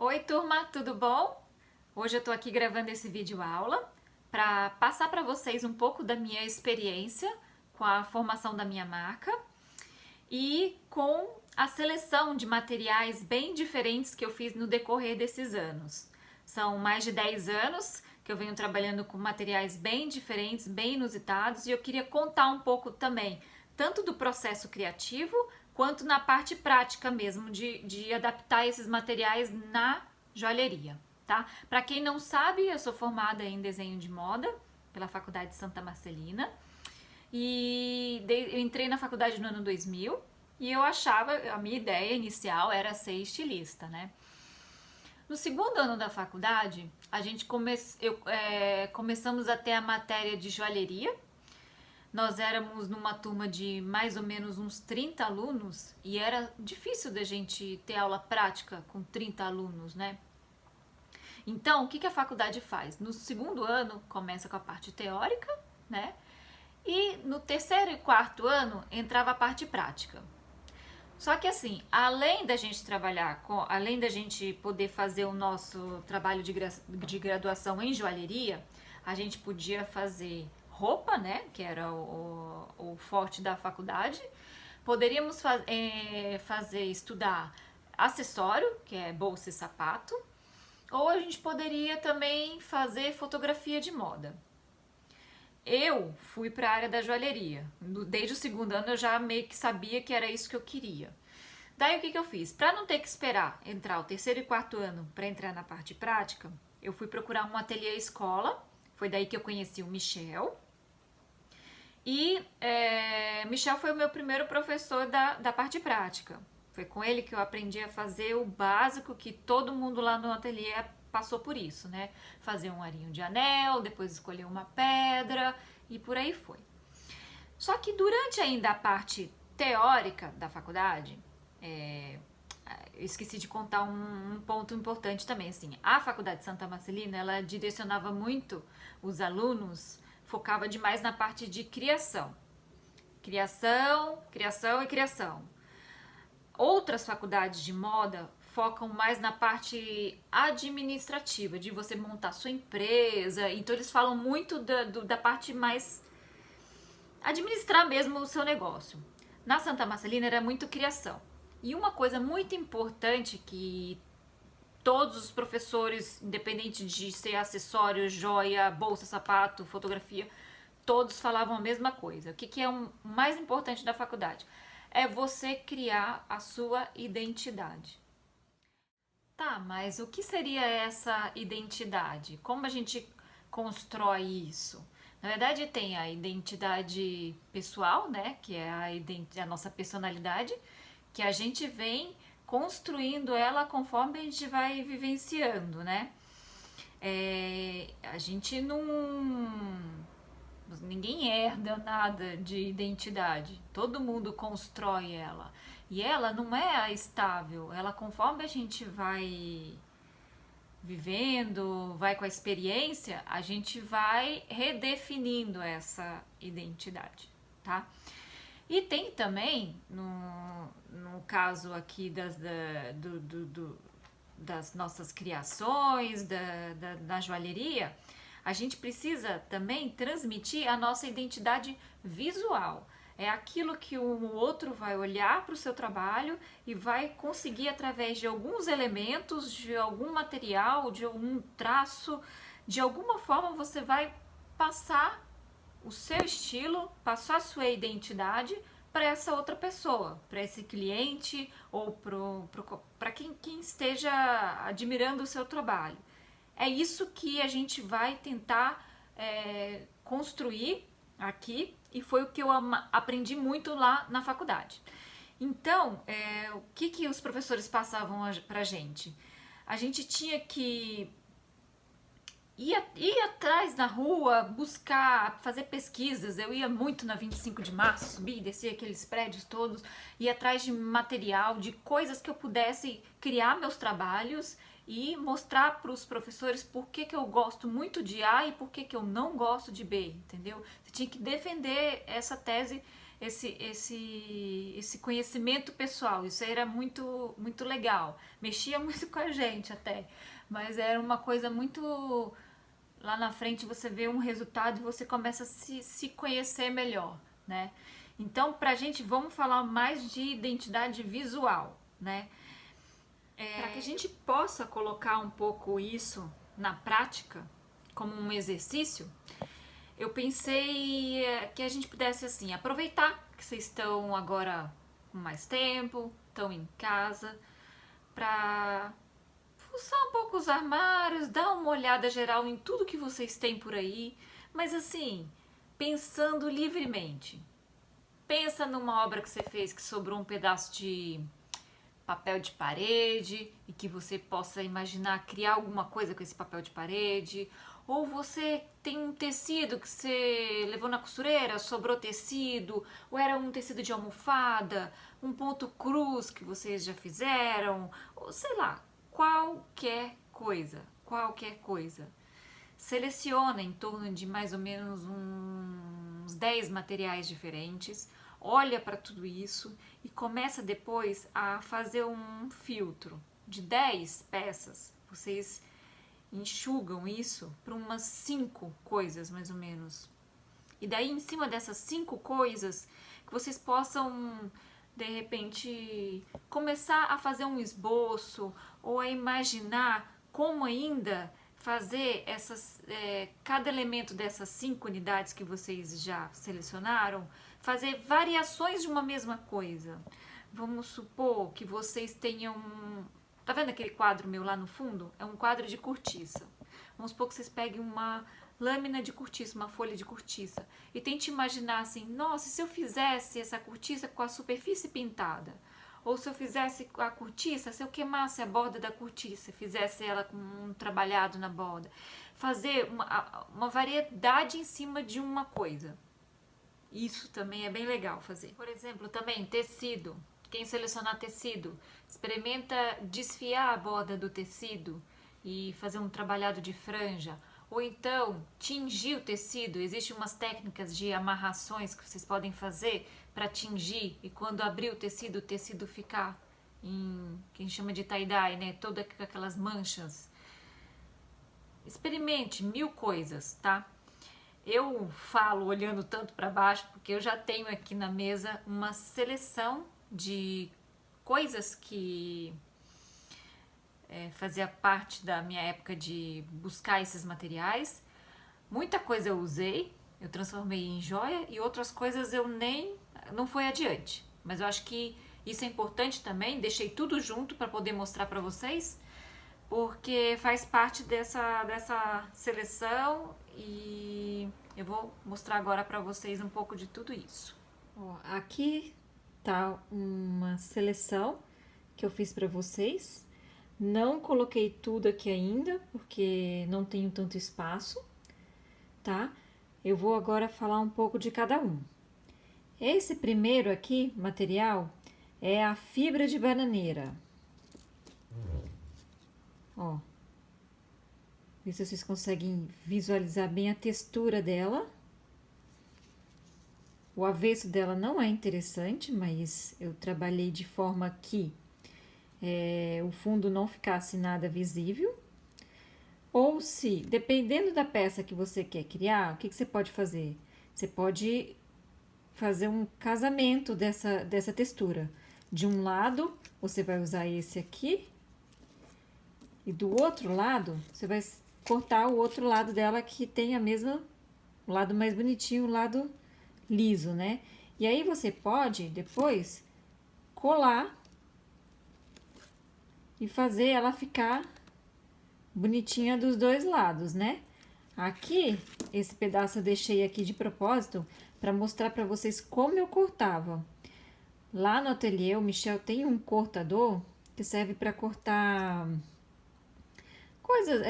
Oi, turma, tudo bom? Hoje eu tô aqui gravando esse vídeo aula para passar para vocês um pouco da minha experiência com a formação da minha marca e com a seleção de materiais bem diferentes que eu fiz no decorrer desses anos. São mais de 10 anos que eu venho trabalhando com materiais bem diferentes, bem inusitados, e eu queria contar um pouco também, tanto do processo criativo, quanto na parte prática mesmo, de adaptar esses materiais na joalheria, tá? Para quem não sabe, eu sou formada em desenho de moda pela Faculdade de Santa Marcelina, e eu entrei na faculdade no ano 2000 e eu achava, a minha ideia inicial era ser estilista, né? No segundo ano da faculdade, a gente começamos a ter a matéria de joalheria. Nós éramos numa turma de mais ou menos uns 30 alunos e era difícil da gente ter aula prática com 30 alunos, né? Então, o que a faculdade faz? No segundo ano, começa com a parte teórica, né? E no terceiro e quarto ano, entrava a parte prática. Só que assim, além da gente trabalhar, além da gente poder fazer o nosso trabalho de graduação em joalheria, a gente podia fazer roupa, né, que era o forte da faculdade. Poderíamos estudar acessório, que é bolsa e sapato, ou a gente poderia também fazer fotografia de moda. Eu fui para a área da joalheria. Desde o segundo ano eu já meio que sabia que era isso que eu queria. Daí o que eu fiz? Para não ter que esperar entrar o terceiro e quarto ano para entrar na parte prática, eu fui procurar um ateliê escola. Foi daí que eu conheci o Michel. E Michel foi o meu primeiro professor da parte prática. Foi com ele que eu aprendi a fazer o básico, que todo mundo lá no ateliê passou por isso, né? Fazer um arinho de anel, depois escolher uma pedra e por aí foi. Só que durante ainda a parte teórica da faculdade, eu esqueci de contar um ponto importante também, assim, a Faculdade de Santa Marcelina, ela direcionava muito os alunos, focava demais na parte de criação. Criação, criação e criação. Outras faculdades de moda focam mais na parte administrativa, de você montar sua empresa. Então eles falam muito da parte mais administrar mesmo o seu negócio. Na Santa Marcelina era muito criação. E uma coisa muito importante que todos os professores, independente de ser acessório, joia, bolsa, sapato, fotografia, todos falavam a mesma coisa. O que é o mais importante da faculdade? É você criar a sua identidade. Tá, mas o que seria essa identidade? Como a gente constrói isso? Na verdade, tem a identidade pessoal, né? Que é a nossa personalidade, que a gente vem construindo ela conforme a gente vai vivenciando, né? A gente não. Ninguém herda nada de identidade, todo mundo constrói ela. E ela não é estável, ela conforme a gente vai vivendo, vai com a experiência, a gente vai redefinindo essa identidade, tá? E tem também, no caso aqui das nossas criações, da joalheria, a gente precisa também transmitir a nossa identidade visual. É aquilo que o outro vai olhar para o seu trabalho e vai conseguir, através de alguns elementos, de algum material, de algum traço, de alguma forma você vai passar o seu estilo, passar a sua identidade para essa outra pessoa, para esse cliente ou para quem esteja admirando o seu trabalho. É isso que a gente vai tentar construir aqui e foi o que eu aprendi muito lá na faculdade. Então, o que os professores passavam pra gente? A gente tinha que ir atrás na rua, buscar, fazer pesquisas. Eu ia muito na 25 de março, subir e descer aqueles prédios todos, ia atrás de material, de coisas que eu pudesse criar meus trabalhos e mostrar para os professores por que eu gosto muito de A e por que eu não gosto de B, entendeu? Você tinha que defender essa tese esse conhecimento pessoal. Isso aí era muito, muito legal. Mexia muito com a gente até, mas era uma coisa muito... Lá na frente você vê um resultado e você começa a se conhecer melhor, né? Então, pra gente, vamos falar mais de identidade visual, né? Para que a gente possa colocar um pouco isso na prática, como um exercício, eu pensei que a gente pudesse, assim, aproveitar que vocês estão agora com mais tempo, estão em casa, para fuçar um pouco os armários, dar uma olhada geral em tudo que vocês têm por aí, mas assim, pensando livremente. Pensa numa obra que você fez que sobrou um pedaço de papel de parede e que você possa imaginar criar alguma coisa com esse papel de parede. Ou você tem um tecido que você levou na costureira, sobrou tecido, ou era um tecido de almofada, um ponto cruz que vocês já fizeram, ou sei lá, qualquer coisa, qualquer coisa. Seleciona em torno de mais ou menos uns 10 materiais diferentes, olha para tudo isso e começa depois a fazer um filtro de 10 peças. Vocês enxugam isso para umas 5 coisas mais ou menos. E daí em cima dessas 5 coisas que vocês possam de repente começar a fazer um esboço ou a imaginar como ainda fazer cada elemento dessas 5 unidades que vocês já selecionaram, fazer variações de uma mesma coisa. Vamos supor que vocês tenham... Tá vendo aquele quadro meu lá no fundo? É um quadro de cortiça. Vamos supor que vocês peguem uma lâmina de cortiça, uma folha de cortiça, e tente imaginar assim, nossa, se eu fizesse essa cortiça com a superfície pintada, ou se eu fizesse a cortiça, se eu queimasse a borda da cortiça, fizesse ela com um trabalhado na borda, fazer uma variedade em cima de uma coisa. Isso também é bem legal fazer. Por exemplo, também tecido. Quem selecionar tecido, experimenta desfiar a borda do tecido e fazer um trabalhado de franja. Ou então, tingir o tecido. Existem umas técnicas de amarrações que vocês podem fazer para tingir. E quando abrir o tecido ficar que a gente chama de tie-dye, né? Todas aquelas manchas. Experimente 1000 coisas, tá? Eu falo olhando tanto para baixo porque eu já tenho aqui na mesa uma seleção de coisas que fazia parte da minha época de buscar esses materiais. Muita coisa eu usei, eu transformei em joia e outras coisas eu não foi adiante. Mas eu acho que isso é importante também, deixei tudo junto para poder mostrar para vocês, porque faz parte dessa seleção e eu vou mostrar agora para vocês um pouco de tudo isso. Ó, aqui tá uma seleção que eu fiz para vocês. Não coloquei tudo aqui ainda, porque não tenho tanto espaço, tá? Eu vou agora falar um pouco de cada um. Esse primeiro aqui, material, é a fibra de bananeira. Ó. Ver se vocês conseguem visualizar bem a textura dela. O avesso dela não é interessante, mas eu trabalhei de forma que o fundo não ficasse nada visível. Ou se, dependendo da peça que você quer criar, o que você pode fazer? Você pode fazer um casamento dessa textura. De um lado, você vai usar esse aqui. E do outro lado, você vai cortar o outro lado dela que tem a mesma... O lado mais bonitinho, o lado liso, né? E aí você pode, depois, colar e fazer ela ficar bonitinha dos dois lados, né? Aqui, esse pedaço eu deixei aqui de propósito para mostrar para vocês como eu cortava. Lá no ateliê, o Michel tem um cortador que serve para cortar coisas,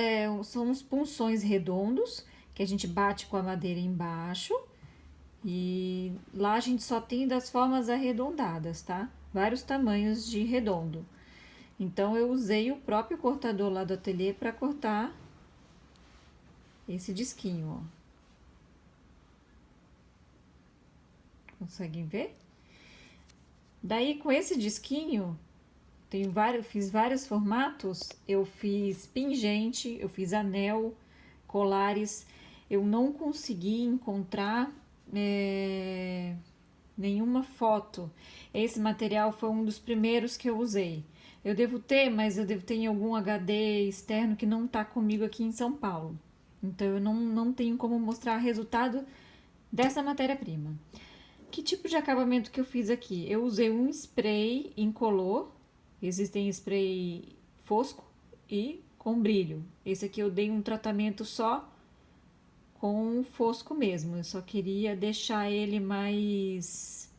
são uns punções redondos que a gente bate com a madeira embaixo. E lá a gente só tem das formas arredondadas, tá? Vários tamanhos de redondo. Então, eu usei o próprio cortador lá do ateliê para cortar esse disquinho, ó. Conseguem ver? Daí, com esse disquinho, fiz vários formatos. Eu fiz pingente, eu fiz anel, colares. Eu não consegui encontrar nenhuma foto. Esse material foi um dos primeiros que eu usei. Eu devo ter, mas eu devo ter em algum HD externo que não está comigo aqui em São Paulo. Então eu não tenho como mostrar resultado dessa matéria-prima. Que tipo de acabamento que eu fiz aqui? Eu usei um spray incolor. Existem spray fosco e com brilho. Esse aqui eu dei um tratamento só com fosco mesmo. Eu só queria deixar ele mais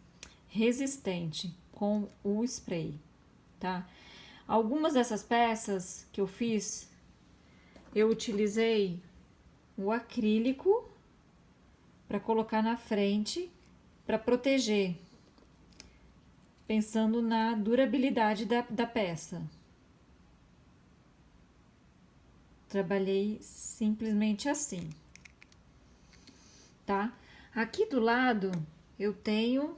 resistente com o spray, tá? Algumas dessas peças que eu fiz, eu utilizei o acrílico para colocar na frente para proteger, pensando na durabilidade da peça. Trabalhei simplesmente assim, tá? Aqui do lado eu tenho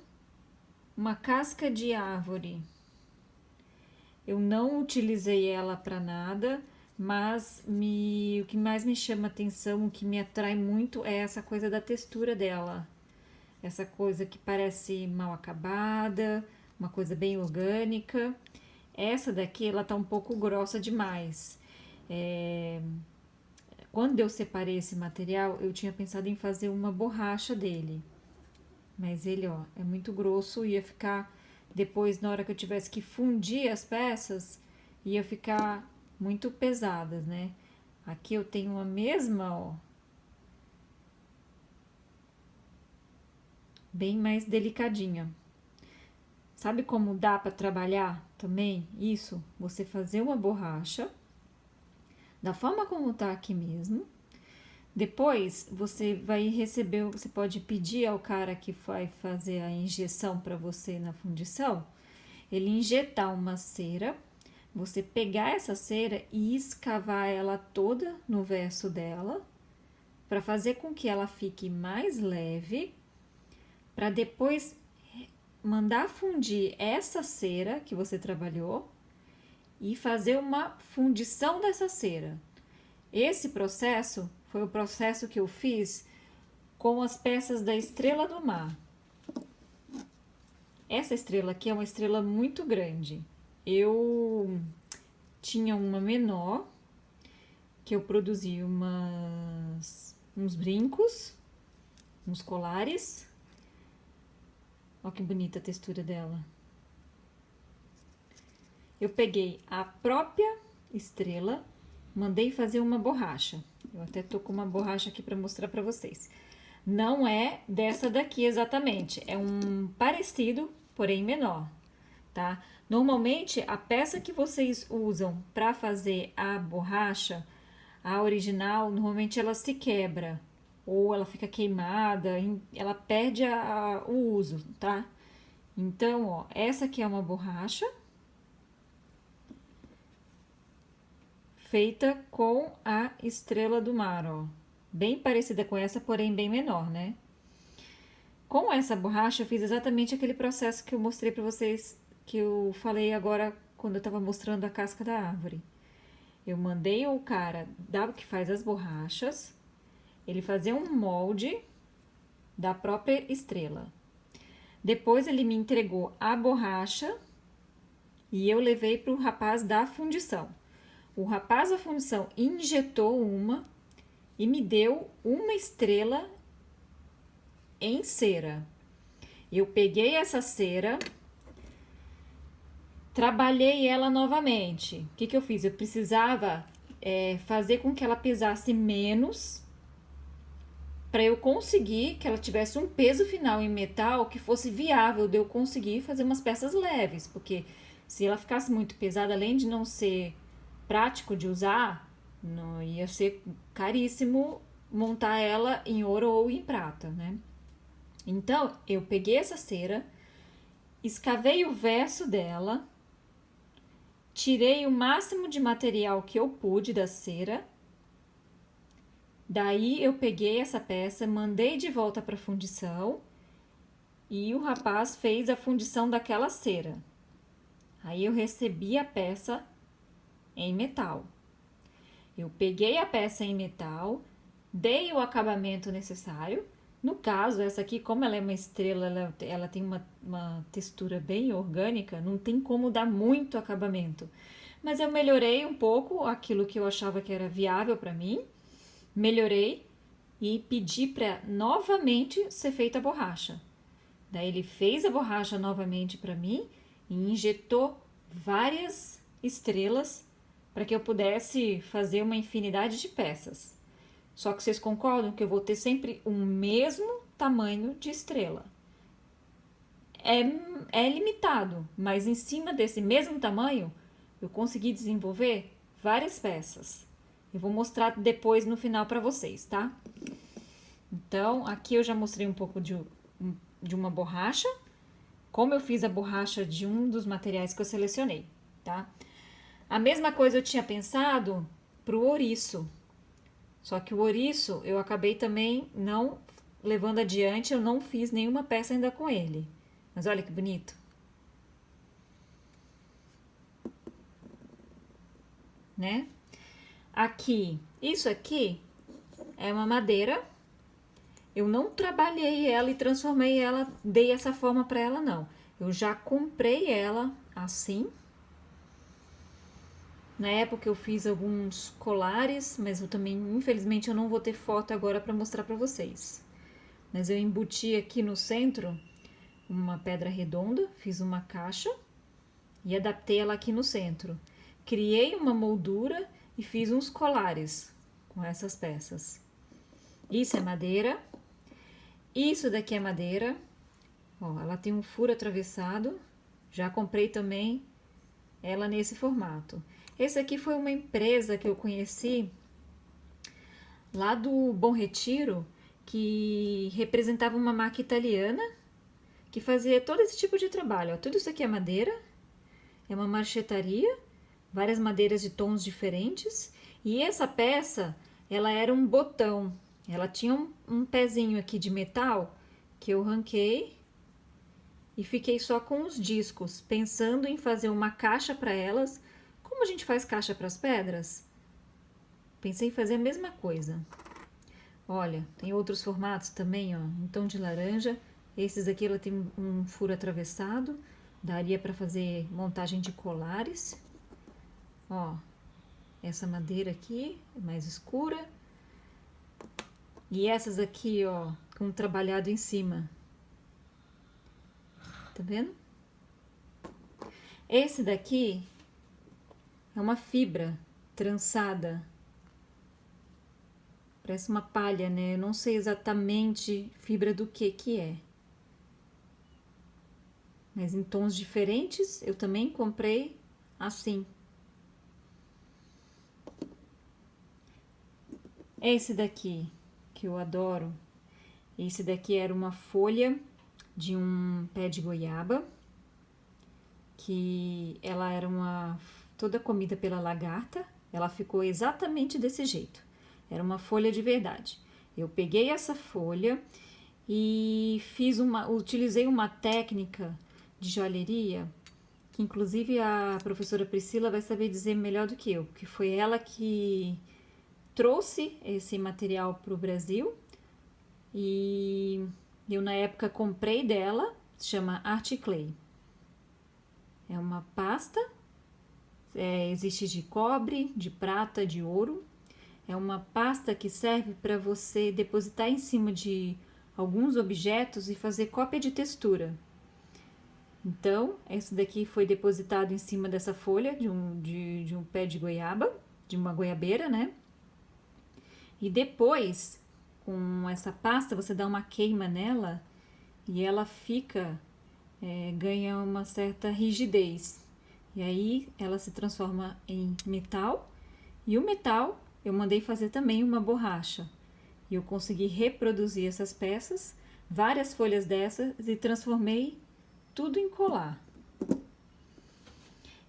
uma casca de árvore. Eu não utilizei ela para nada, mas o que mais me chama atenção, o que me atrai muito é essa coisa da textura dela. Essa coisa que parece mal acabada, uma coisa bem orgânica. Essa daqui, ela tá um pouco grossa demais. Quando eu separei esse material, eu tinha pensado em fazer uma borracha dele. Mas ele, ó, é muito grosso, ia ficar... Depois, na hora que eu tivesse que fundir as peças, ia ficar muito pesadas, né? Aqui eu tenho a mesma, ó. Bem mais delicadinha. Sabe como dá para trabalhar também isso? Você fazer uma borracha, da forma como tá aqui mesmo. Depois, você vai receber, você pode pedir ao cara que vai fazer a injeção para você na fundição, ele injetar uma cera, você pegar essa cera e escavar ela toda no verso dela, para fazer com que ela fique mais leve, para depois mandar fundir essa cera que você trabalhou e fazer uma fundição dessa cera. Esse processo foi o processo que eu fiz com as peças da Estrela do Mar. Essa estrela aqui é uma estrela muito grande. Eu tinha uma menor, que eu produzi uns brincos, uns colares. Olha que bonita a textura dela. Eu peguei a própria estrela, mandei fazer uma borracha. Eu até tô com uma borracha aqui para mostrar para vocês. Não é dessa daqui exatamente, é um parecido, porém menor, tá? Normalmente, a peça que vocês usam para fazer a borracha, a original, normalmente ela se quebra ou ela fica queimada, ela perde o uso, tá? Então, ó, essa aqui é uma borracha feita com a Estrela do Mar, ó. Bem parecida com essa, porém bem menor, né? Com essa borracha, eu fiz exatamente aquele processo que eu mostrei pra vocês, que eu falei agora quando eu tava mostrando a casca da árvore. Eu mandei o cara que faz as borrachas, ele fazer um molde da própria estrela. Depois ele me entregou a borracha e eu levei pro rapaz da fundição. O rapaz da fundição injetou uma e me deu uma estrela em cera. Eu peguei essa cera, trabalhei ela novamente. O que eu fiz? Eu precisava fazer com que ela pesasse menos para eu conseguir que ela tivesse um peso final em metal que fosse viável de eu conseguir fazer umas peças leves, porque se ela ficasse muito pesada, além de não ser prático de usar, não ia ser caríssimo montar ela em ouro ou em prata, né? Então, eu peguei essa cera, escavei o verso dela, tirei o máximo de material que eu pude da cera. Daí, eu peguei essa peça, mandei de volta para fundição e o rapaz fez a fundição daquela cera. Aí eu recebi a peça em metal. Eu peguei a peça em metal, dei o acabamento necessário. No caso, essa aqui, como ela é uma estrela, ela tem uma textura bem orgânica, não tem como dar muito acabamento. Mas eu melhorei um pouco aquilo que eu achava que era viável para mim. Melhorei e pedi para novamente ser feita a borracha. Daí ele fez a borracha novamente para mim e injetou várias estrelas para que eu pudesse fazer uma infinidade de peças. Só que vocês concordam que eu vou ter sempre o mesmo tamanho de estrela. É limitado, mas em cima desse mesmo tamanho eu consegui desenvolver várias peças. Eu vou mostrar depois no final para vocês, tá? Então, aqui eu já mostrei um pouco de uma borracha, como eu fiz a borracha de um dos materiais que eu selecionei, tá? A mesma coisa eu tinha pensado pro ouriço, só que o ouriço eu acabei também não levando adiante, eu não fiz nenhuma peça ainda com ele. Mas olha que bonito. Né? Aqui, isso aqui é uma madeira. Eu não trabalhei ela e transformei ela, dei essa forma para ela não. Eu já comprei ela assim. Na época eu fiz alguns colares, mas eu também, infelizmente, eu não vou ter foto agora para mostrar para vocês. Mas eu embuti aqui no centro uma pedra redonda, fiz uma caixa e adaptei ela aqui no centro. Criei uma moldura e fiz uns colares com essas peças. Isso é madeira. Isso daqui é madeira. Ó, ela tem um furo atravessado. Já comprei também ela nesse formato. Esse aqui foi uma empresa que eu conheci lá do Bom Retiro, que representava uma marca italiana que fazia todo esse tipo de trabalho. Ó, tudo isso aqui é madeira, é uma marchetaria, várias madeiras de tons diferentes. E essa peça, ela era um botão. Ela tinha um pezinho aqui de metal que eu ranquei e fiquei só com os discos, pensando em fazer uma caixa para elas. Como a gente faz caixa para as pedras? Pensei em fazer a mesma coisa. Olha, tem outros formatos também, ó, em tom de laranja. Esses aqui ela tem um furo atravessado, daria para fazer montagem de colares. Ó, essa madeira aqui é mais escura. E essas aqui, ó, com trabalhado em cima. Tá vendo? Esse daqui é uma fibra trançada. Parece uma palha, né? Eu não sei exatamente fibra do que é. Mas em tons diferentes, eu também comprei assim. Esse daqui, que eu adoro. Esse daqui era uma folha de um pé de goiaba, que ela era toda comida pela lagarta. Ela ficou exatamente desse jeito. Era uma folha de verdade. Eu peguei essa folha e utilizei uma técnica de joalheria, que inclusive a professora Priscila vai saber dizer melhor do que eu, porque foi ela que trouxe esse material para o Brasil e eu na época comprei dela, se chama Art Clay. É uma pasta, existe de cobre, de prata, de ouro. É uma pasta que serve para você depositar em cima de alguns objetos e fazer cópia de textura. Então, esse daqui foi depositado em cima dessa folha de um pé de goiaba, de uma goiabeira, né? E depois, com essa pasta, você dá uma queima nela e ela ganha uma certa rigidez. E aí ela se transforma em metal. E o metal eu mandei fazer também uma borracha. E eu consegui reproduzir essas peças, várias folhas dessas, e transformei tudo em colar.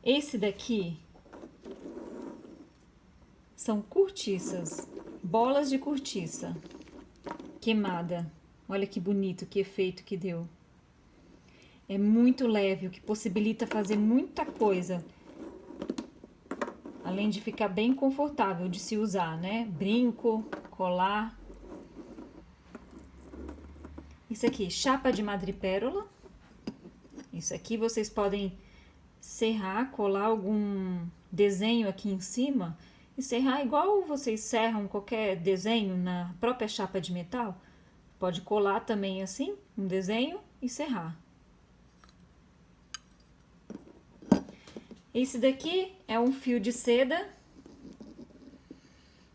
Esse daqui são cortiças, bolas de cortiça queimada. Olha que bonito, que efeito que deu. É muito leve, o que possibilita fazer muita coisa. Além de ficar bem confortável de se usar, né? Brinco, colar. Isso aqui, chapa de madrepérola. Isso aqui vocês podem serrar, colar algum desenho aqui em cima e serrar igual vocês serram qualquer desenho na própria chapa de metal. Pode colar também assim, um desenho e serrar. Esse daqui é um fio de seda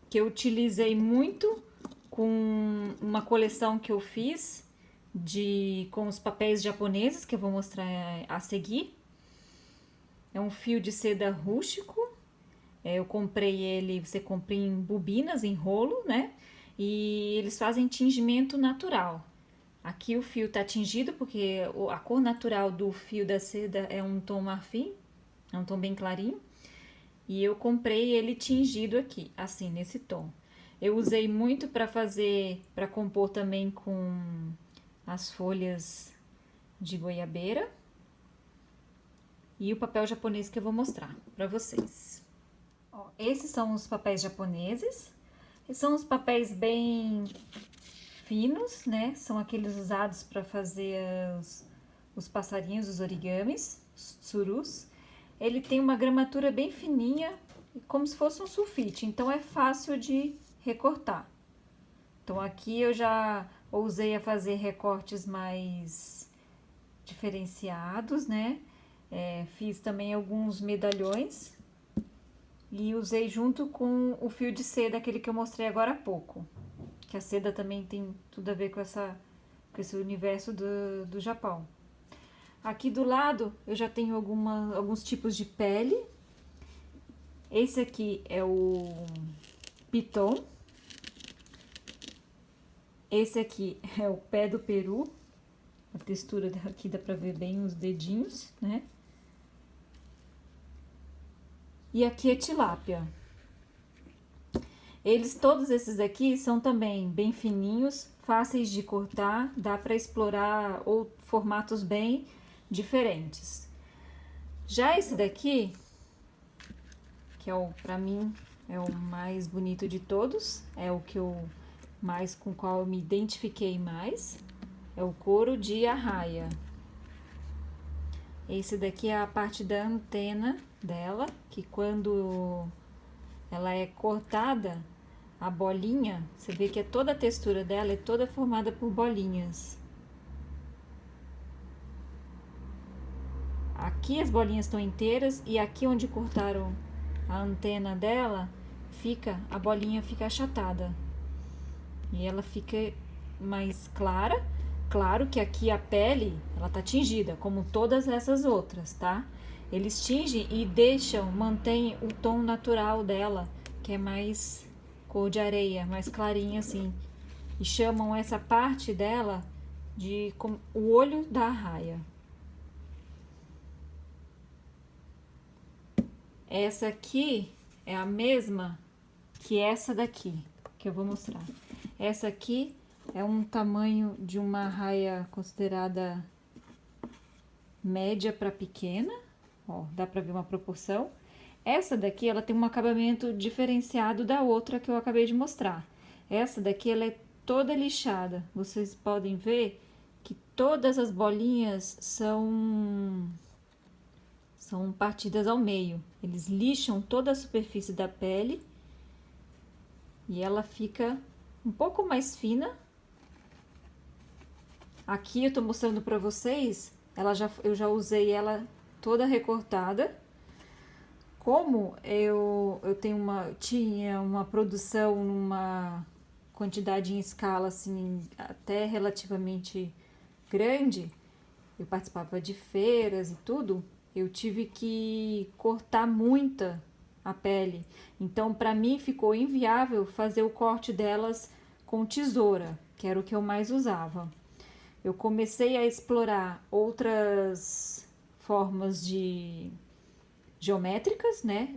que eu utilizei muito com uma coleção que eu fiz com os papéis japoneses, que eu vou mostrar a seguir. É um fio de seda rústico. Eu comprei ele, você compra em bobinas, em rolo, né? E eles fazem tingimento natural. Aqui o fio tá tingido porque a cor natural do fio da seda é um tom marfim, é um tom bem clarinho. E eu comprei ele tingido aqui, assim, nesse tom. Eu usei muito para compor também com as folhas de goiabeira. E o papel japonês que eu vou mostrar para vocês. Ó, esses são os papéis japoneses. Esses são os papéis bem finos, né? São aqueles usados para fazer os passarinhos, os origamis, os tsurus. Ele tem uma gramatura bem fininha, como se fosse um sulfite, então é fácil de recortar. Então aqui eu já usei a fazer recortes mais diferenciados, né? Fiz também alguns medalhões e usei junto com o fio de seda, aquele que eu mostrei agora há pouco. Que a seda também tem tudo a ver com esse universo do Japão. Aqui do lado eu já tenho alguns tipos de pele. Esse aqui é o piton. Esse aqui é o pé do peru. A textura aqui dá pra ver bem os dedinhos, né? E aqui é tilápia. Todos esses aqui são também bem fininhos, fáceis de cortar, dá para explorar ou formatos bem diferentes. Já esse daqui, que para mim é o mais bonito de todos, é o que com o qual eu me identifiquei mais, é o couro de arraia. Esse daqui é a parte da antena dela, que quando ela é cortada, a bolinha, você vê que toda a textura dela é toda formada por bolinhas. Aqui as bolinhas estão inteiras e aqui onde cortaram a antena dela, a bolinha fica achatada. E ela fica mais clara. Claro que aqui a pele, ela tá tingida, como todas essas outras, tá? Eles tingem e mantém o tom natural dela, que é mais cor de areia, mais clarinha assim. E chamam essa parte dela de o olho da arraia. Essa aqui é a mesma que essa daqui, que eu vou mostrar. Essa aqui é um tamanho de uma arraia considerada média para pequena. Ó, dá pra ver uma proporção. Essa daqui, ela tem um acabamento diferenciado da outra que eu acabei de mostrar. Essa daqui, ela é toda lixada. Vocês podem ver que todas as bolinhas são partidas ao meio. Eles lixam toda a superfície da pele e ela fica um pouco mais fina. Aqui eu tô mostrando pra vocês, eu já usei ela toda recortada. Como eu tinha uma produção numa quantidade em escala assim até relativamente grande, eu participava de feiras e tudo, eu tive que cortar muita a pele. Então, para mim ficou inviável fazer o corte delas com tesoura, que era o que eu mais usava. Eu comecei a explorar outras formas geométricas, né?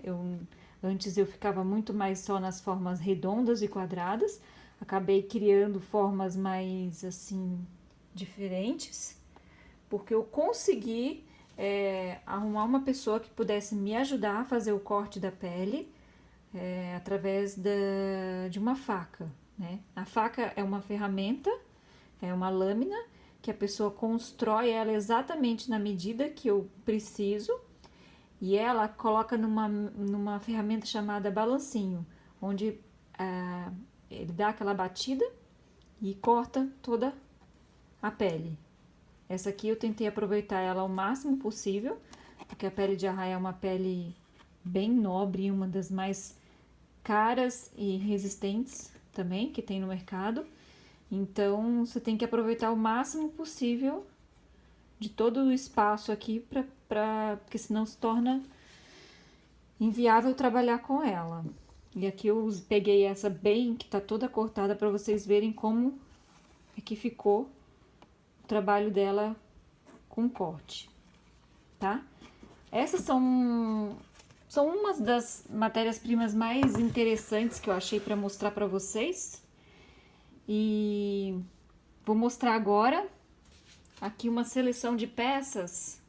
Antes eu ficava muito mais só nas formas redondas e quadradas. Acabei criando formas mais assim diferentes, porque eu consegui arrumar uma pessoa que pudesse me ajudar a fazer o corte da pele através de uma faca, né? A faca é uma ferramenta, é uma lâmina que a pessoa constrói ela exatamente na medida que eu preciso e ela coloca numa ferramenta chamada balancinho, onde ele dá aquela batida e corta toda a pele. Essa aqui eu tentei aproveitar ela ao máximo possível, porque a pele de arraia é uma pele bem nobre, uma das mais caras e resistentes também que tem no mercado. Então você tem que aproveitar o máximo possível de todo o espaço aqui, porque senão se torna inviável trabalhar com ela. E aqui eu peguei essa bem, que tá toda cortada, para vocês verem como é que ficou o trabalho dela com corte, tá? Essas são umas das matérias-primas mais interessantes que eu achei para mostrar para vocês. E vou mostrar agora aqui uma seleção de peças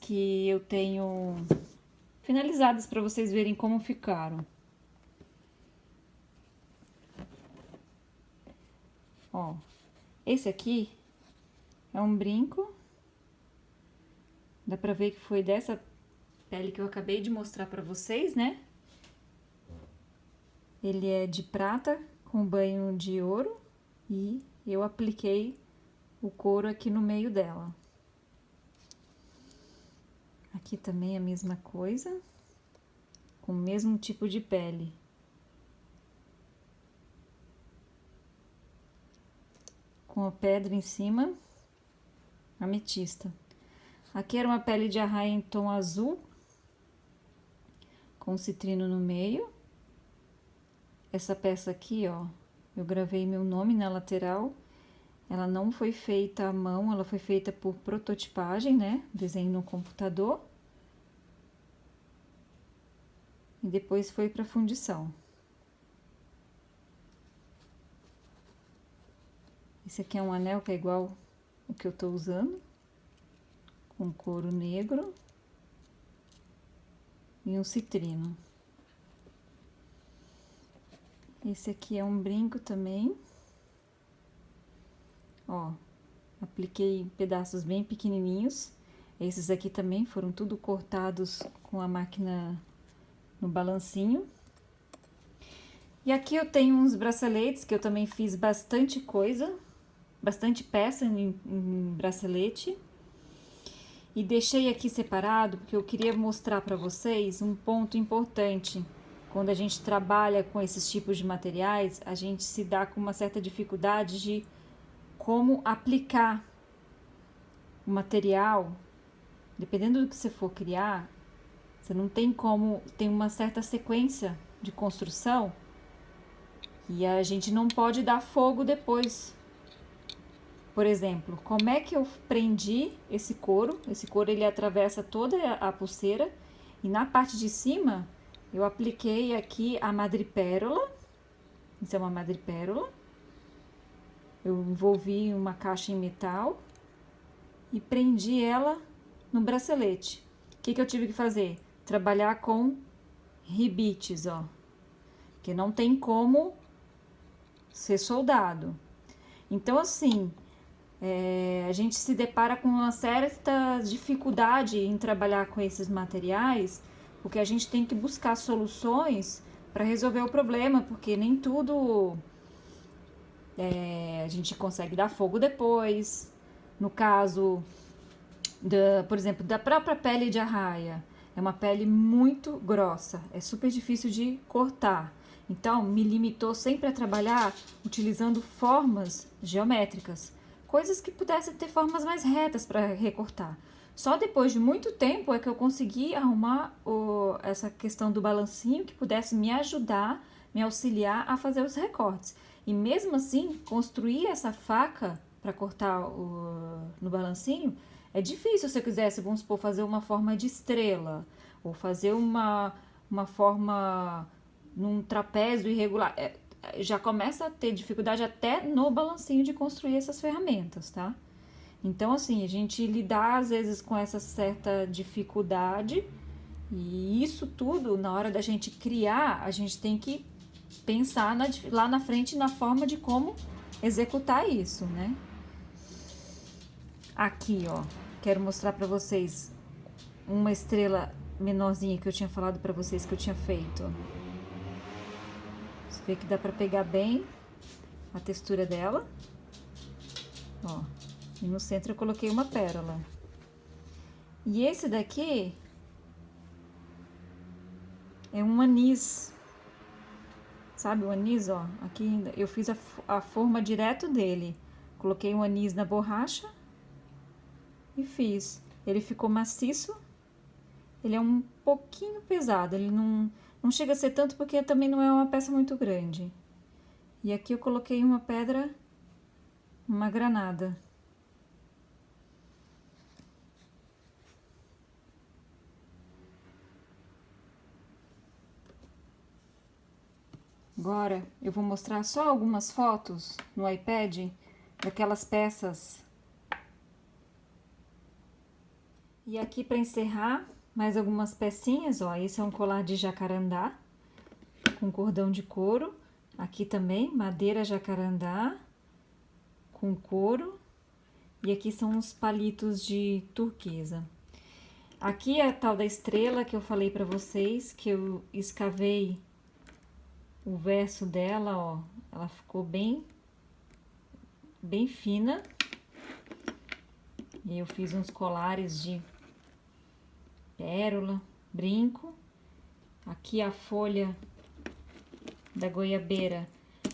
que eu tenho finalizadas para vocês verem como ficaram. Ó, esse aqui é um brinco, dá pra ver que foi dessa pele que eu acabei de mostrar pra vocês, né? Ele é de prata com banho de ouro e eu apliquei o couro aqui no meio dela. Aqui também a mesma coisa, com o mesmo tipo de pele. Com a pedra em cima, ametista. Aqui era uma pele de arraia em tom azul, com citrino no meio. Essa peça aqui, ó, eu gravei meu nome na lateral. Ela não foi feita à mão, ela foi feita por prototipagem, né? Desenho no computador. E depois foi para fundição. Esse aqui é um anel que é igual o que eu tô usando, com couro negro e um citrino. Esse aqui é um brinco também. Ó, apliquei pedaços bem pequenininhos. Esses aqui também foram tudo cortados com a máquina no balancinho. E aqui eu tenho uns braceletes que eu também fiz bastante coisa, bastante peça em bracelete. E deixei aqui separado porque eu queria mostrar para vocês um ponto importante. Quando a gente trabalha com esses tipos de materiais, a gente se dá com uma certa dificuldade de como aplicar o material. Dependendo do que você for criar, você não tem como, tem uma certa sequência de construção e a gente não pode dar fogo depois. Por exemplo, como é que eu prendi esse couro? Esse couro ele atravessa toda a pulseira e na parte de cima eu apliquei aqui a madrepérola. Isso é uma madrepérola. Eu envolvi uma caixa em metal e prendi ela no bracelete. O que eu tive que fazer? Trabalhar com ribites, ó. Que não tem como ser soldado. Então, assim, a gente se depara com uma certa dificuldade em trabalhar com esses materiais, porque a gente tem que buscar soluções para resolver o problema, porque nem tudo a gente consegue dar fogo depois. No caso, por exemplo, da própria pele de arraia, é uma pele muito grossa, é super difícil de cortar. Então, me limitou sempre a trabalhar utilizando formas geométricas, coisas que pudessem ter formas mais retas para recortar. Só depois de muito tempo é que eu consegui arrumar essa questão do balancinho que pudesse me ajudar, me auxiliar a fazer os recortes. E mesmo assim, construir essa faca para cortar no balancinho é difícil se eu quisesse, vamos supor, fazer uma forma de estrela ou fazer uma forma num trapézio irregular. Já começa a ter dificuldade até no balancinho de construir essas ferramentas, tá? Então, assim, a gente lidar às vezes com essa certa dificuldade, e isso tudo, na hora da gente criar, a gente tem que pensar lá na frente na forma de como executar isso, né? Aqui, ó, quero mostrar pra vocês uma estrela menorzinha que eu tinha falado pra vocês que eu tinha feito. Você vê que dá pra pegar bem a textura dela. Ó, e no centro eu coloquei uma pérola. E esse daqui é um anis. Sabe o anis, ó? Aqui eu fiz a forma direto dele. Coloquei um anis na borracha e fiz. Ele ficou maciço. Ele é um pouquinho pesado. Ele não chega a ser tanto porque também não é uma peça muito grande. E aqui eu coloquei uma pedra, uma granada. Agora eu vou mostrar só algumas fotos no iPad daquelas peças. E aqui para encerrar, mais algumas pecinhas, ó. Esse é um colar de jacarandá com cordão de couro. Aqui também madeira jacarandá com couro. E aqui são os palitos de turquesa. Aqui é a tal da estrela que eu falei para vocês, que eu escavei o verso dela, ó, ela ficou bem fina. E eu fiz uns colares de pérola, brinco. Aqui a folha da goiabeira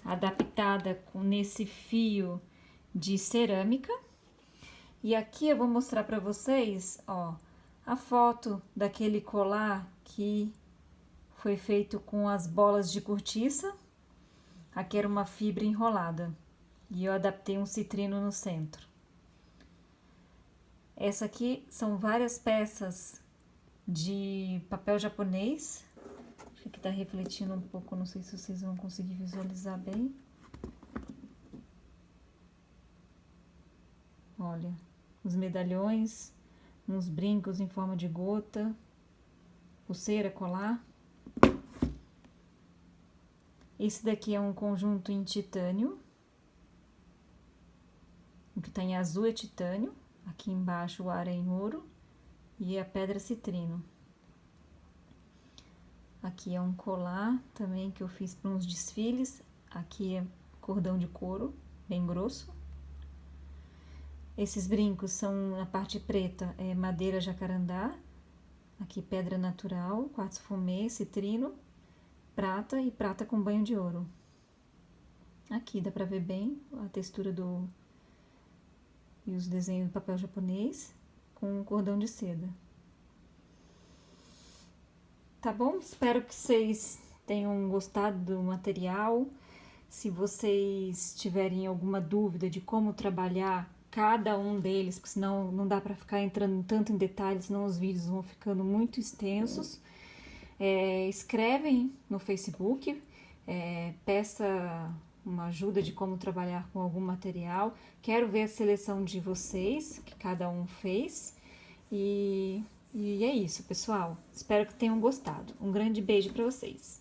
adaptada nesse fio de cerâmica. E aqui eu vou mostrar para vocês, ó, a foto daquele colar que foi feito com as bolas de cortiça. Aqui era uma fibra enrolada e eu adaptei um citrino no centro. Essa aqui são várias peças de papel japonês. Acho que tá refletindo um pouco, não sei se vocês vão conseguir visualizar bem. Olha, os medalhões, uns brincos em forma de gota, pulseira, colar. Esse daqui é um conjunto em titânio. O que tá em azul é titânio. Aqui embaixo o ar é em ouro e a pedra citrino. Aqui é um colar também que eu fiz para uns desfiles. Aqui é cordão de couro, bem grosso. Esses brincos são, na parte preta, é madeira jacarandá. Aqui pedra natural, quartzo fumê, citrino, prata e prata com banho de ouro. Aqui dá pra ver bem a textura e os desenhos do papel japonês com cordão de seda. Tá bom? Espero que vocês tenham gostado do material. Se vocês tiverem alguma dúvida de como trabalhar cada um deles, porque senão não dá para ficar entrando tanto em detalhes, senão os vídeos vão ficando muito extensos. Escrevem no Facebook, peça uma ajuda de como trabalhar com algum material. Quero ver a seleção de vocês, que cada um fez. E é isso, pessoal. Espero que tenham gostado. Um grande beijo para vocês.